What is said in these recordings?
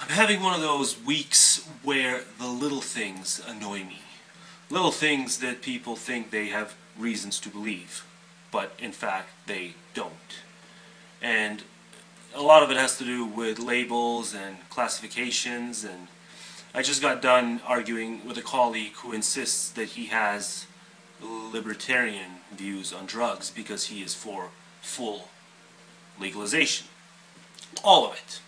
I'm having one of those weeks where the little things annoy me. Little things that people think they have reasons to believe, but in fact they don't. And a lot of it has to do with labels and classifications, and I just got done arguing with a colleague who insists that he has libertarian views on drugs because he is for full legalization. All of it.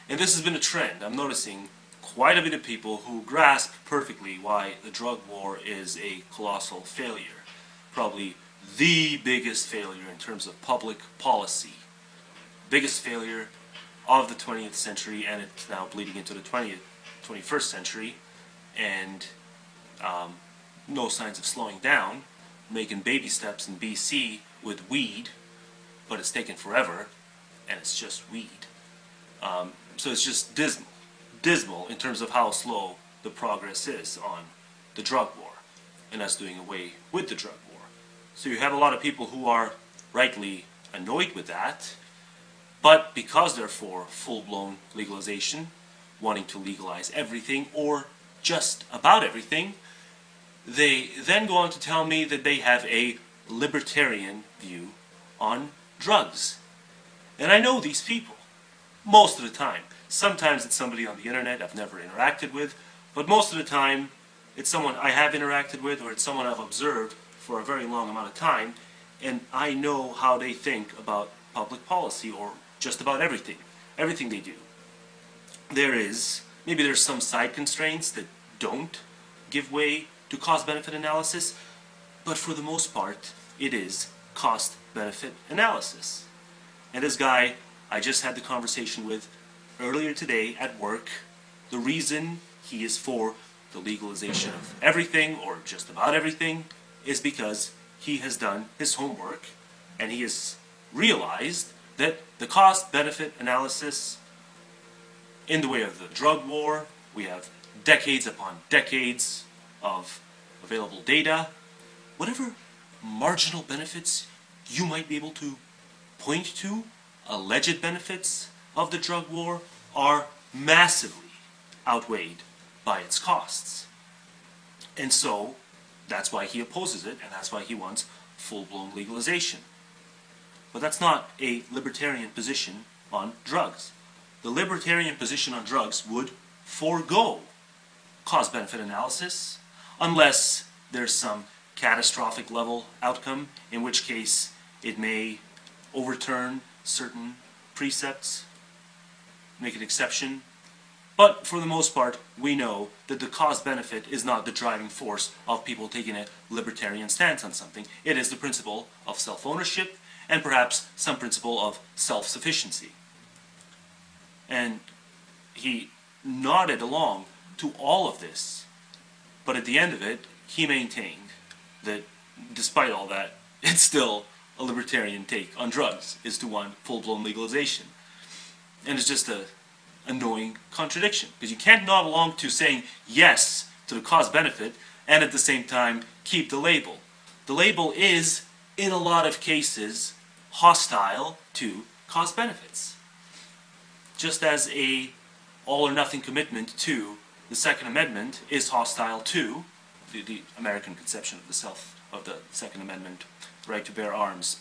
And this has been a trend. I'm noticing quite a bit of people who grasp perfectly why the drug war is a colossal failure. Probably the biggest failure in terms of public policy. Biggest failure of the 20th century, and it's now bleeding into the 21st century, and no signs of slowing down. Making baby steps in BC with weed, but it's taken forever, and it's just weed. So it's just dismal in terms of how slow the progress is on the drug war, and us doing away with the drug war. So you have a lot of people who are rightly annoyed with that, but because they're for full-blown legalization, wanting to legalize everything or just about everything, they then go on to tell me that they have a libertarian view on drugs. And I know these people, most of the time. Sometimes it's somebody on the internet I've never interacted with, but most of the time it's someone I have interacted with, or it's someone I've observed for a very long amount of time, and I know how they think about public policy, or just about everything they do. Maybe there's some side constraints that don't give way to cost-benefit analysis, but for the most part, it is cost-benefit analysis. And this guy I just had the conversation with earlier today at work, the reason he is for the legalization of everything, or just about everything, is because he has done his homework, and he has realized that the cost-benefit analysis in the way of the drug war, we have decades upon decades of available data. Whatever marginal benefits you might be able to point to, alleged benefits of the drug war, are massively outweighed by its costs. And so, that's why he opposes it, and that's why he wants full-blown legalization. But that's not a libertarian position on drugs. The libertarian position on drugs would forego cost-benefit analysis, unless there's some catastrophic level outcome, in which case it may overturn certain precepts, make an exception. But for the most part, we know that the cost-benefit is not the driving force of people taking a libertarian stance on something. It is the principle of self-ownership, and perhaps some principle of self-sufficiency. And he nodded along to all of this, but at the end of it, he maintained that despite all that, it's still a libertarian take on drugs, is to want full-blown legalization. And it's just an annoying contradiction, because you can't nod along to saying yes to the cost-benefit and at the same time keep the label. The label is, in a lot of cases, hostile to cost-benefits. Just as a all-or-nothing commitment to the Second Amendment is hostile to the American conception of the Second Amendment, right to bear arms.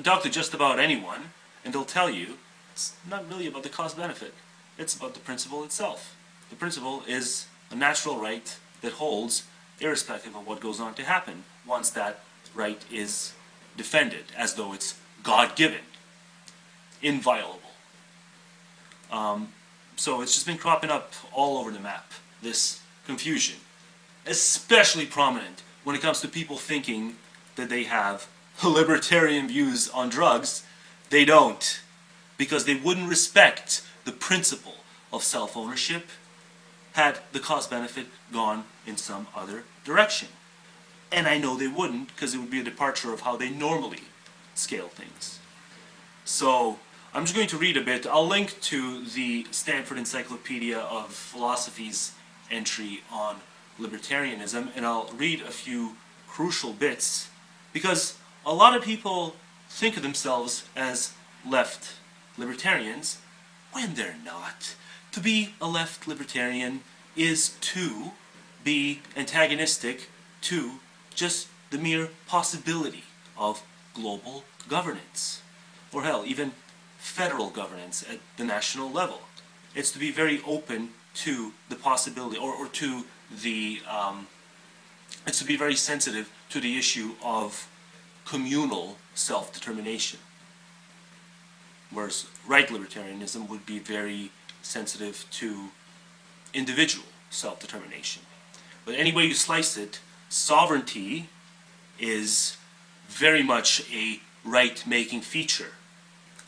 Talk to just about anyone, and they'll tell you it's not really about the cost-benefit. It's about the principle itself. The principle is a natural right that holds irrespective of what goes on to happen once that right is defended, as though it's God-given, inviolable. So it's just been cropping up all over the map, this confusion. Especially prominent when it comes to people thinking that they have libertarian views on drugs. They don't, because they wouldn't respect the principle of self-ownership had the cost-benefit gone in some other direction. And I know they wouldn't, because it would be a departure of how they normally scale things. So I'm just going to read a bit. I'll link to the Stanford Encyclopedia of Philosophy's entry on libertarianism, and I'll read a few crucial bits, because a lot of people think of themselves as left libertarians when they're not. To be a left libertarian is to be antagonistic to just the mere possibility of global governance, or hell, even federal governance at the national level. It's to be very open to the possibility, or to the, it's to be very sensitive to the issue of communal self-determination. Whereas right libertarianism would be very sensitive to individual self-determination. But any way you slice it, sovereignty is very much a right-making feature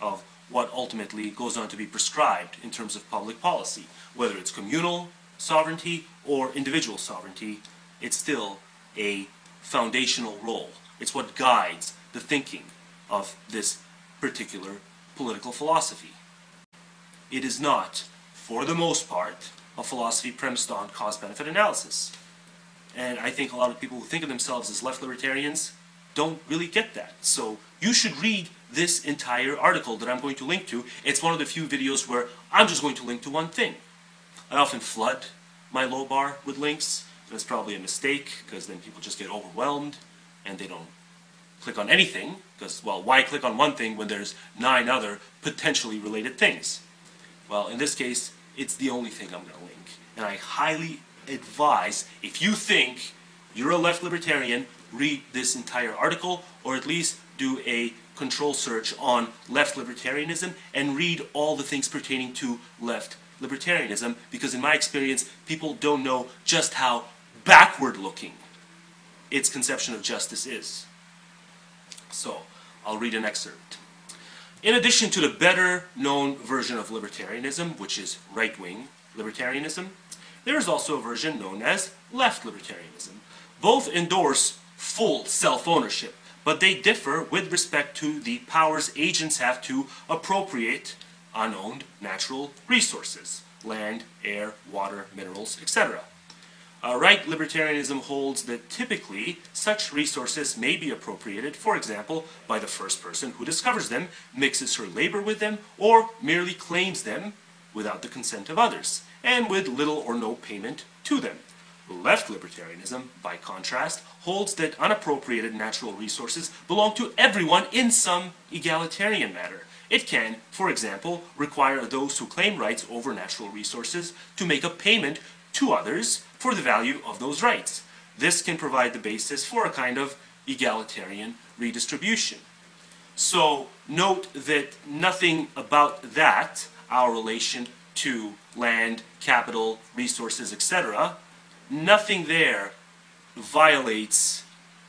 of what ultimately goes on to be prescribed in terms of public policy. Whether it's communal sovereignty or individual sovereignty, it's still a foundational role. It's what guides the thinking of this particular political philosophy. It is not, for the most part, a philosophy premised on cost-benefit analysis. And I think a lot of people who think of themselves as left libertarians don't really get that. So you should read this entire article that I'm going to link to. It's one of the few videos where I'm just going to link to one thing. I often flood my low bar with links. That's probably a mistake, because then people just get overwhelmed and they don't click on anything, because, well, why click on one thing when there's 9 other potentially related things? Well, in this case, it's the only thing I'm going to link. And I highly advise, if you think you're a left libertarian, read this entire article, or at least do a control search on left libertarianism and read all the things pertaining to left libertarianism, because in my experience, people don't know just how backward-looking its conception of justice is. So, I'll read an excerpt. In addition to the better-known version of libertarianism, which is right-wing libertarianism, there is also a version known as left libertarianism. Both endorse full self-ownership, but they differ with respect to the powers agents have to appropriate unowned natural resources, land, air, water, minerals, etc. Right libertarianism holds that typically such resources may be appropriated, for example, by the first person who discovers them, mixes her labor with them, or merely claims them without the consent of others, and with little or no payment to them. Left libertarianism, by contrast, holds that unappropriated natural resources belong to everyone in some egalitarian manner. It can, for example, require those who claim rights over natural resources to make a payment to others for the value of those rights. This can provide the basis for a kind of egalitarian redistribution. So note that nothing about that, our relation to land, capital, resources, etc., nothing there violates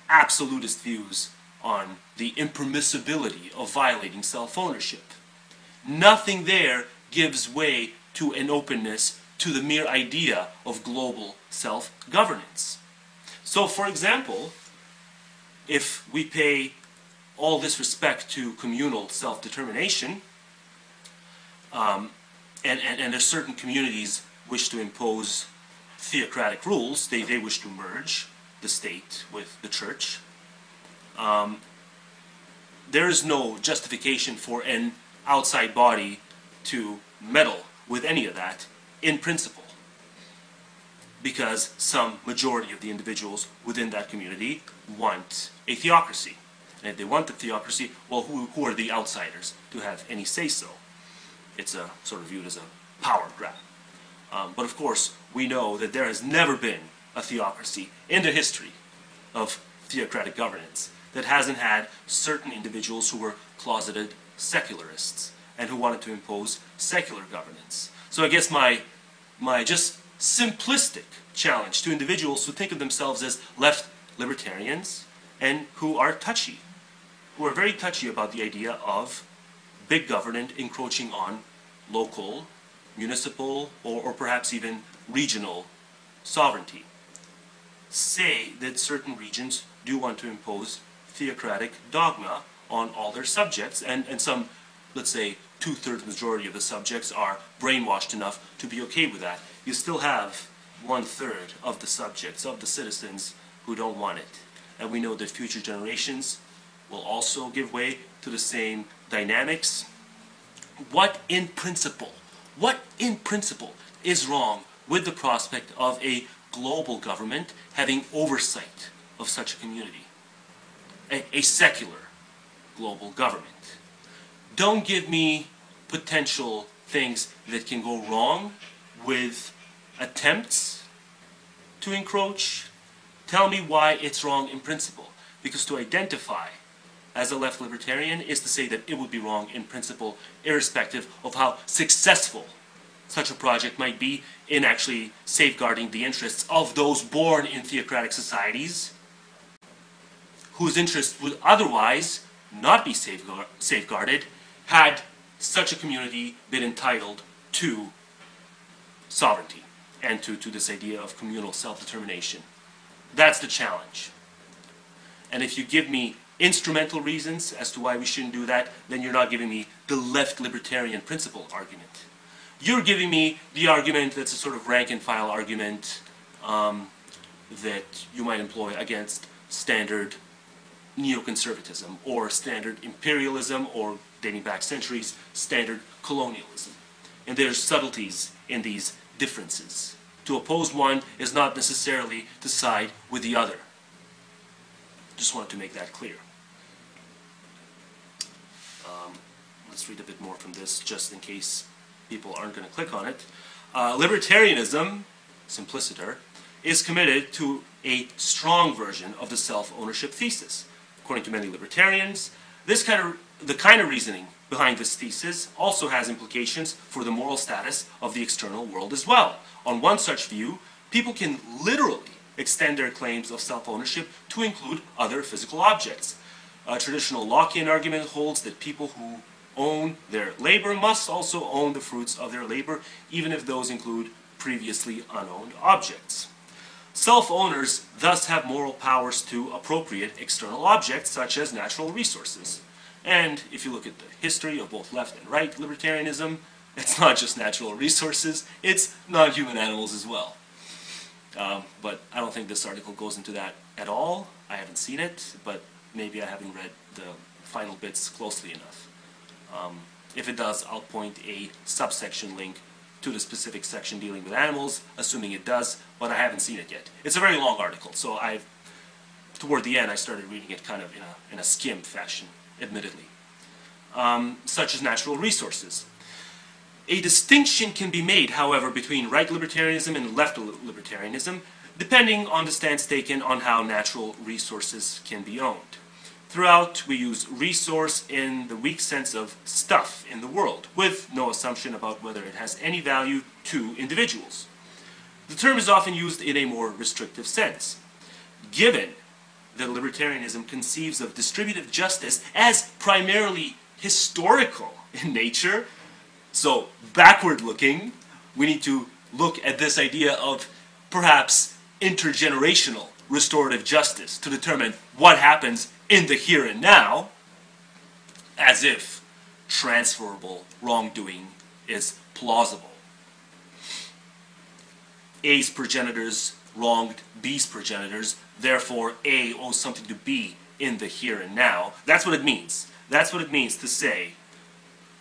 absolutist views on the impermissibility of violating self-ownership. Nothing there gives way to an openness to the mere idea of global self-governance. So, for example, if we pay all this respect to communal self-determination, and as certain communities wish to impose theocratic rules, they wish to merge the state with the church, there is no justification for an outside body to meddle with any of that in principle, because some majority of the individuals within that community want a theocracy. And if they want the theocracy, well, who are the outsiders to have any say-so? It's sort of viewed as a power grab. But of course, we know that there has never been a theocracy in the history of theocratic governance that hasn't had certain individuals who were closeted secularists and who wanted to impose secular governance. So I guess my just simplistic challenge to individuals who think of themselves as left libertarians and who are very touchy about the idea of big government encroaching on local, municipal, or perhaps even regional sovereignty. Say that certain regions do want to impose theocratic dogma on all their subjects, and some, let's say, 2/3 majority of the subjects are brainwashed enough to be okay with that. You still have 1/3 of the subjects, of the citizens, who don't want it. And we know that future generations will also give way to the same dynamics. What in principle What in principle is wrong with the prospect of a global government having oversight of such a community? A secular global government. Don't give me potential things that can go wrong with attempts to encroach. Tell me why it's wrong in principle. Because to identify as a left libertarian is to say that it would be wrong in principle, irrespective of how successful such a project might be in actually safeguarding the interests of those born in theocratic societies, whose interests would otherwise not be safeguarded had such a community been entitled to sovereignty and to this idea of communal self-determination. That's the challenge. And if you give me instrumental reasons as to why we shouldn't do that, then you're not giving me the left libertarian principle argument. You're giving me the argument that's a sort of rank-and-file argument that you might employ against standard neoconservatism or standard imperialism or, dating back centuries, standard colonialism. And there's subtleties in these differences. To oppose one is not necessarily to side with the other. Just wanted to make that clear. Let's read a bit more from this, just in case people aren't going to click on it. Libertarianism, simpliciter, is committed to a strong version of the self-ownership thesis. According to many libertarians, the kind of reasoning behind this thesis also has implications for the moral status of the external world as well. On one such view, people can literally extend their claims of self-ownership to include other physical objects. A traditional Lockean argument holds that people who own their labor must also own the fruits of their labor, even if those include previously unowned objects. Self-owners thus have moral powers to appropriate external objects such as natural resources. And if you look at the history of both left and right libertarianism, it's not just natural resources, it's non-human animals as well. But I don't think this article goes into that at all. I haven't seen it, but maybe I haven't read the final bits closely enough. If it does, I'll point a subsection link to the specific section dealing with animals, assuming it does, but I haven't seen it yet. It's a very long article, so toward the end I started reading it kind of in a skim fashion, admittedly. Such as natural resources. A distinction can be made, however, between right libertarianism and left libertarianism, depending on the stance taken on how natural resources can be owned. Throughout, we use resource in the weak sense of stuff in the world, with no assumption about whether it has any value to individuals. The term is often used in a more restrictive sense. Given that libertarianism conceives of distributive justice as primarily historical in nature, so backward-looking, we need to look at this idea of perhaps intergenerational restorative justice to determine what happens in the here and now, as if transferable wrongdoing is plausible. A's progenitors wronged B's progenitors, therefore A owes something to B in the here and now. That's what it means. That's what it means to say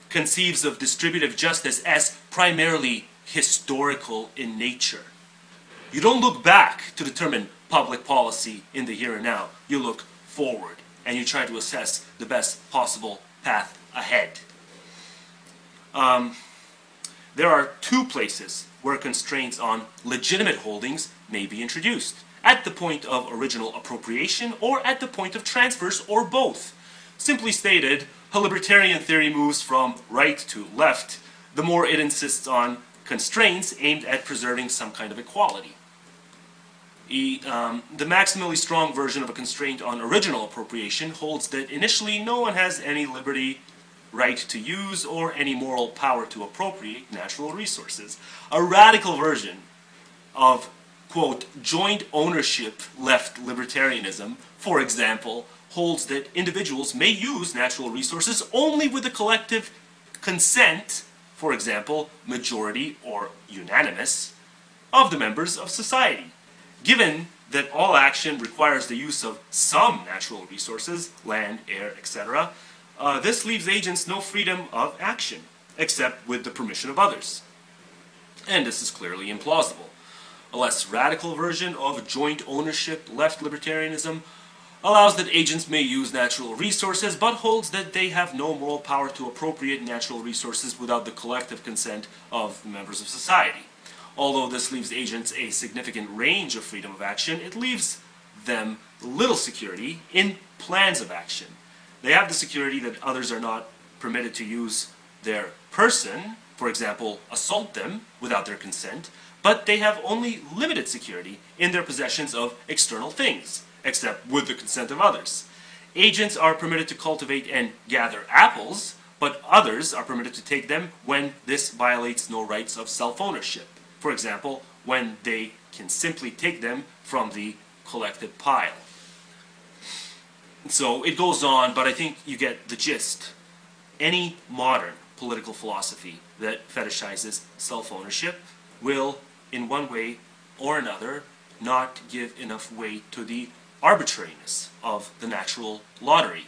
conceives of distributive justice as primarily historical in nature. You don't look back to determine public policy in the here and now. You look forward and you try to assess the best possible path ahead. There are two places where constraints on legitimate holdings may be introduced: at the point of original appropriation or at the point of transfers, or both. Simply stated, a libertarian theory moves from right to left the more it insists on constraints aimed at preserving some kind of equality. The maximally strong version of a constraint on original appropriation holds that initially no one has any liberty, right to use, or any moral power to appropriate natural resources. A radical version of, quote, joint ownership left libertarianism, for example, holds that individuals may use natural resources only with the collective consent, for example, majority or unanimous, of the members of society. Given that all action requires the use of some natural resources, land, air, etc., this leaves agents no freedom of action, except with the permission of others. And this is clearly implausible. A less radical version of joint ownership left libertarianism allows that agents may use natural resources, but holds that they have no moral power to appropriate natural resources without the collective consent of members of society. Although this leaves agents a significant range of freedom of action, it leaves them little security in plans of action. They have the security that others are not permitted to use their person, for example, assault them without their consent, but they have only limited security in their possessions of external things, except with the consent of others. Agents are permitted to cultivate and gather apples, but others are permitted to take them when this violates no rights of self-ownership. For example, when they can simply take them from the collected pile. So it goes on, but I think you get the gist. Any modern political philosophy that fetishizes self-ownership will, in one way or another, not give enough weight to the arbitrariness of the natural lottery.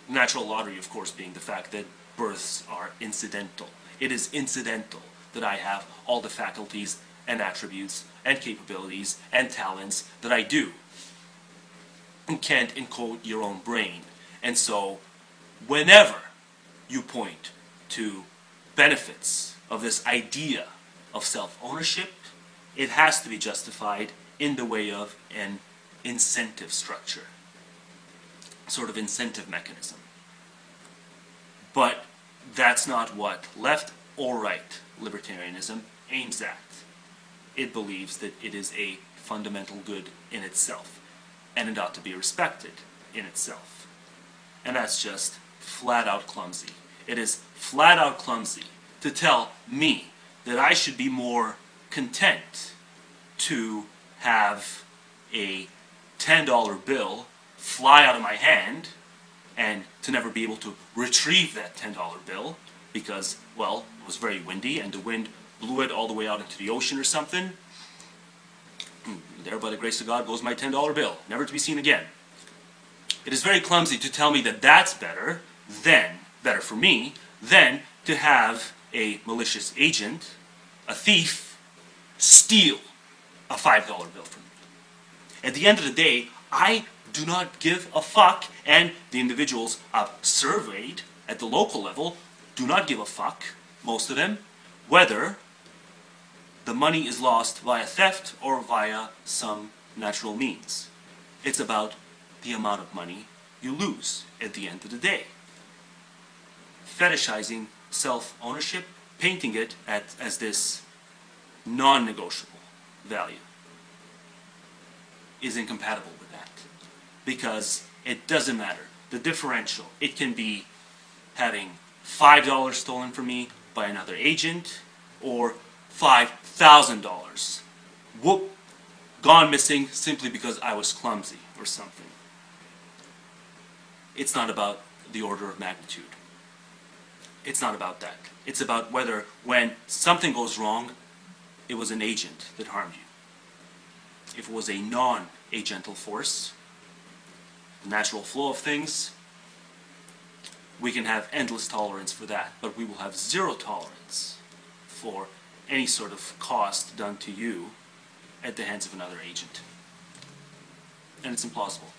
Natural lottery, of course, being the fact that births are incidental. It is incidental that I have all the faculties and attributes and capabilities and talents that I do. You can't encode your own brain. And so, whenever you point to benefits of this idea of self-ownership, it has to be justified in the way of an incentive structure, sort of incentive mechanism. But that's not what left or right libertarianism aims at. It believes that it is a fundamental good in itself, and it ought to be respected in itself. And that's just flat out clumsy. It is flat out clumsy to tell me that I should be more content to have a $10 bill fly out of my hand and to never be able to retrieve that $10 bill because, well, it was very windy and the wind blew it all the way out into the ocean or something. There, by the grace of God, goes my $10 bill, never to be seen again. It is very clumsy to tell me that that's better for me, than to have a malicious agent, a thief, steal a $5 bill from me. At the end of the day, I do not give a fuck, and the individuals I've surveyed at the local level do not give a fuck, most of them, whether the money is lost via theft or via some natural means. It's about the amount of money you lose at the end of the day. Fetishizing self-ownership, painting it as this non-negotiable value, is incompatible with that. Because it doesn't matter. The differential, it can be having $5 stolen from me by another agent, or $5,000. Whoop, gone missing simply because I was clumsy or something. It's not about the order of magnitude. It's not about that. It's about whether when something goes wrong, it was an agent that harmed you. If it was a non-agental force, the natural flow of things, we can have endless tolerance for that, but we will have zero tolerance for any sort of cost done to you at the hands of another agent. And it's implausible.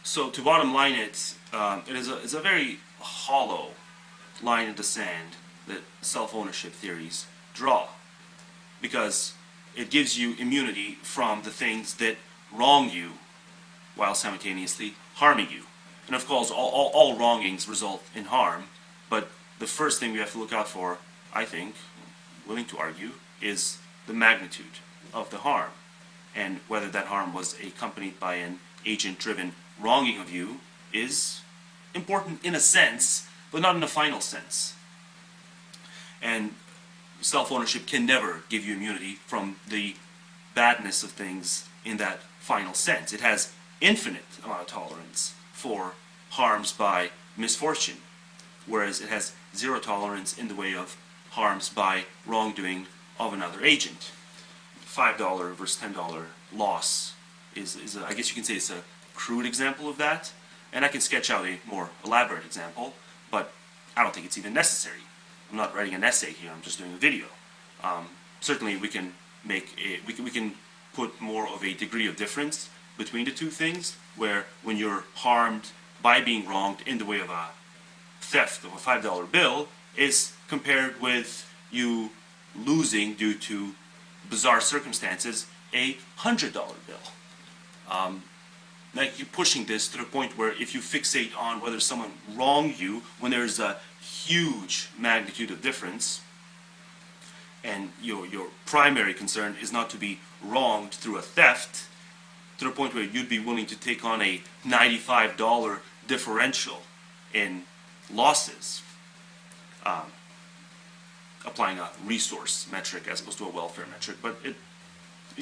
So to bottom line it, it's a very hollow line in the sand that self-ownership theories draw, because it gives you immunity from the things that wrong you while simultaneously harming you. And of course, all wrongings result in harm, but the first thing we have to look out for, I think, willing to argue, is the magnitude of the harm, and whether that harm was accompanied by an agent-driven wronging of you is important in a sense, but not in a final sense. And self-ownership can never give you immunity from the badness of things in that final sense. It has infinite amount of tolerance for harms by misfortune, whereas it has zero tolerance in the way of harms by wrongdoing of another agent. $5 versus $10 loss is I guess you can say it's a crude example of that, and I can sketch out a more elaborate example, but I don't think it's even necessary. I'm not writing an essay here. I'm just doing a video. Certainly, we can we can put more of a degree of difference between the two things, where when you're harmed by being wronged in the way of a theft of a $5 bill is compared with you losing due to bizarre circumstances a $100 bill. Like you're pushing this to the point where if you fixate on whether someone wronged you when there's a huge magnitude of difference, and your primary concern is not to be wronged through a theft, to the point where you'd be willing to take on a $95 differential in losses, applying a resource metric as opposed to a welfare metric, but it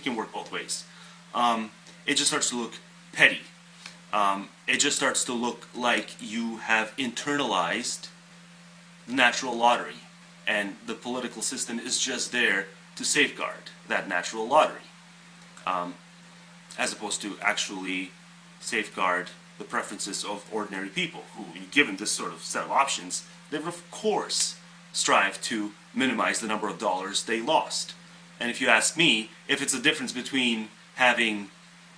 can work both ways. It just starts to look petty. It just starts to look like you have internalized natural lottery, and the political system is just there to safeguard that natural lottery, as opposed to actually safeguard the preferences of ordinary people who, given this sort of set of options, they would of course strive to minimize the number of dollars they lost. And if you ask me, if it's a difference between having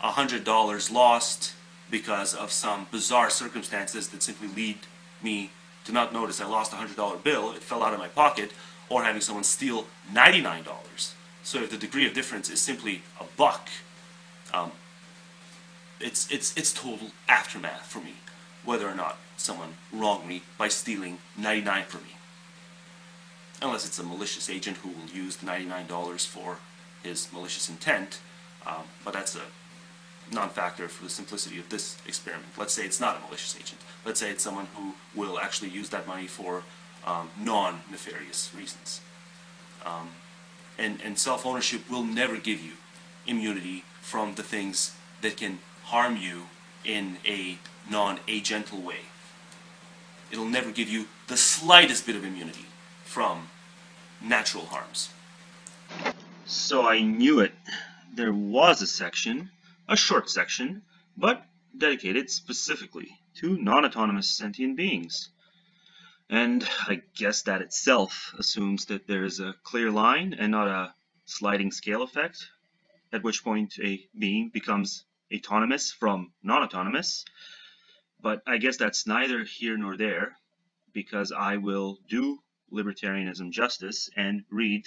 $100 lost because of some bizarre circumstances that simply lead me to not notice I lost a $100 bill, it fell out of my pocket, or having someone steal $99. So if the degree of difference is simply a buck, it's total aftermath for me, whether or not someone wronged me by stealing $99 from me. Unless it's a malicious agent who will use the $99 for his malicious intent, but that's a non-factor for the simplicity of this experiment. Let's say it's not a malicious agent. Let's say it's someone who will actually use that money for non-nefarious reasons. And self-ownership will never give you immunity from the things that can harm you in a non-agental way. It'll never give you the slightest bit of immunity from natural harms. So I knew it. There was a section, a short section, but dedicated specifically to non-autonomous sentient beings. And I guess that itself assumes that there's a clear line and not a sliding scale effect, at which point a being becomes autonomous from non-autonomous. But I guess that's neither here nor there, because I will do libertarianism justice and read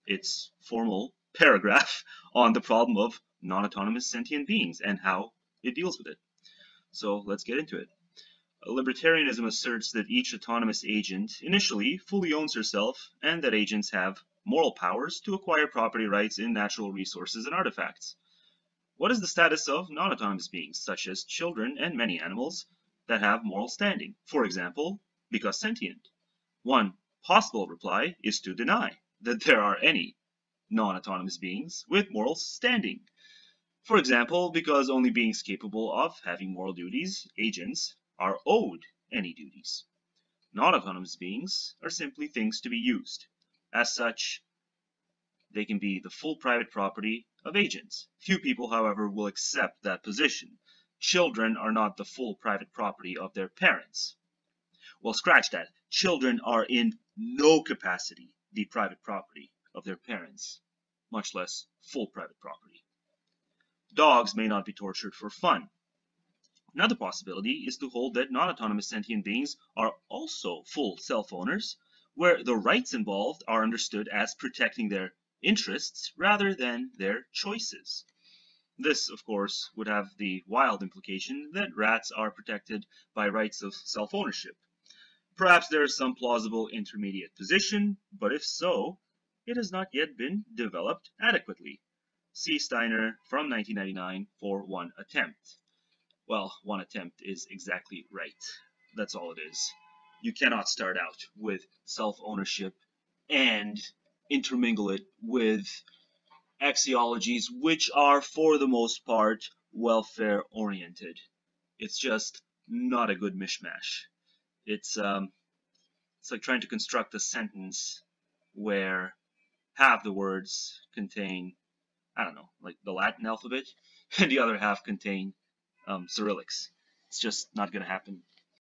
its formal paragraph on the problem of non-autonomous sentient beings and how it deals with it. So let's get into it. Libertarianism asserts that each autonomous agent initially fully owns herself, and that agents have moral powers to acquire property rights in natural resources and artifacts. What is the status of non-autonomous beings, such as children and many animals, that have moral standing, for example, because sentient? One possible reply is to deny that there are any non-autonomous beings with moral standing. For example, because only beings capable of having moral duties, agents, are owed any duties. Non-autonomous beings are simply things to be used. As such, they can be the full private property of agents. Few people, however, will accept that position. Children are not the full private property of their parents. Well, scratch that. Children are in no capacity the private property of their parents, much less full private property. Dogs may not be tortured for fun. Another possibility is to hold that non-autonomous sentient beings are also full self-owners, where the rights involved are understood as protecting their interests rather than their choices. This, of course, would have the wild implication that rats are protected by rights of self-ownership. Perhaps there is some plausible intermediate position, but if so, it has not yet been developed adequately. See Steiner from 1999 for one attempt. Well, one attempt is exactly right. That's all it is. You cannot start out with self-ownership and intermingle it with axiologies which are, for the most part, welfare-oriented. It's just not a good mishmash. It's like trying to construct a sentence where half the words contain, I don't know, like the Latin alphabet, and the other half contain Cyrillics. It's just not going to happen.